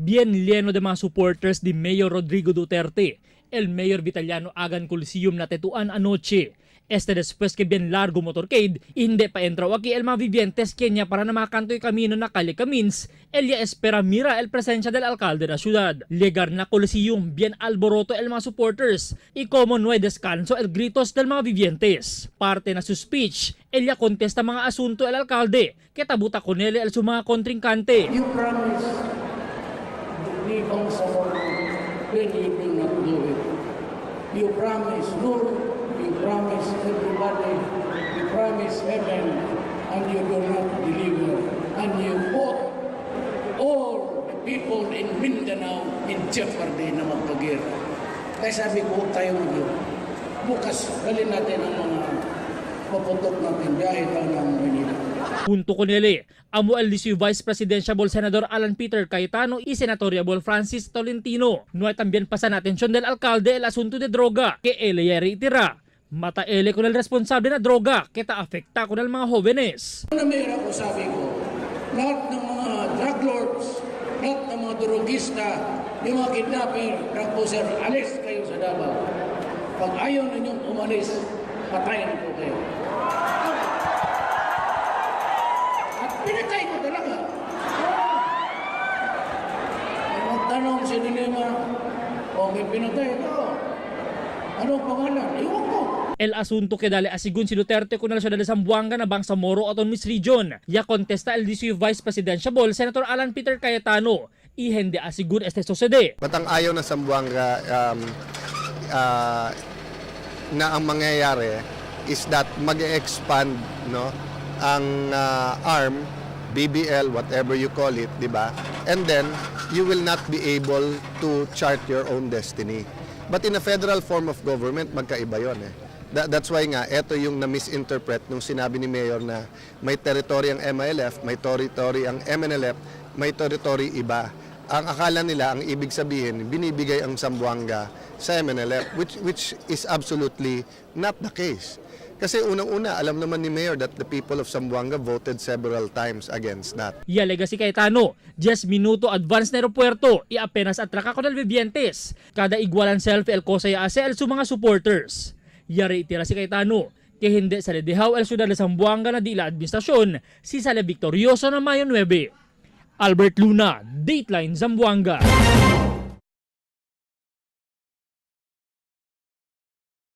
bien lleno de mga supporters de Mayor Rodrigo Duterte, el Mayor Vitaliano Agan Coliseum na tetuan anoche. Después que bien largo motorcade, hindi pa entraw aquí el mga vivientes kenya para na makantoy camino na calle Camins, ya espera mira el presensya del alcalde de la ciudad. Legar na Coliseum, bien alboroto el mga supporters, y como no hay descanso el gritos del mga vivientes. Parte na su speech, ya contesta mga asunto el alcalde, que tabuta con él el su mga kontrinkante. You promise leave on someone when you will not do it. You promise Lord. You promise everybody, you promise heaven, and you do not deliver. And you put all the people in Mindanao in jeopardy na magpagir. Kaya sabi ko, huwag tayong bukas, galin natin ang mga paputok natin dahil ng Manila. Junto con él, amo el Vice Presidential Senador Alan Peter Cayetano y Senatoriable Francis Tolentino. No hay también pasan atención del alcalde el asunto de droga, que él ya reitera. Mata ele con el responsable na droga que ta afekta con el mga jóvenes. Ano may ako sabi ko, lahat ng mga drug lords, lahat ng mga drogista, yung mga kidnapper, drug pusher, alis kayo sa Davao. Pag ayaw ninyong umalis, patayin ko kayo. At pinatay ko talaga. Ay magtanong si Dilema, o may pinatay ito. Anong pangalan? Iwan ko. El asunto que dale asigun si Duterte con la ciudad de Zamboanga na Bangsamoro Autonomous Region. Ya contesta el Vice Presidential Senator Alan Peter Cayetano y hindi asigun sucede. Batang ayaw na Zamboanga na ang mangyayari is that mag-expand no ang arm BBL whatever you call it, di ba? And then you will not be able to chart your own destiny. But in a federal form of government, magkaiba yun eh. That's why nga, ito yung na-misinterpret nung sinabi ni Mayor na may territory ang MILF, may territory ang MNLF, may territory iba. Ang akala nila, ang ibig sabihin, binibigay ang Zamboanga sa MNLF, which is absolutely not the case. Kasi unang-una, alam naman ni Mayor that the people of Zamboanga voted several times against that. Yalega si Cayetano, 10 minuto advance na aeropuerto, apenas atraka con el vivientes. Kada igualan self el cosa ya hace el su mga supporters. Yari itira si Cayetano, que hindi sa ledehaw el syudad de Zamboanga na di la administrasyon, si sale victorioso na Mayo 9. Albert Luna, Dateline Zamboanga.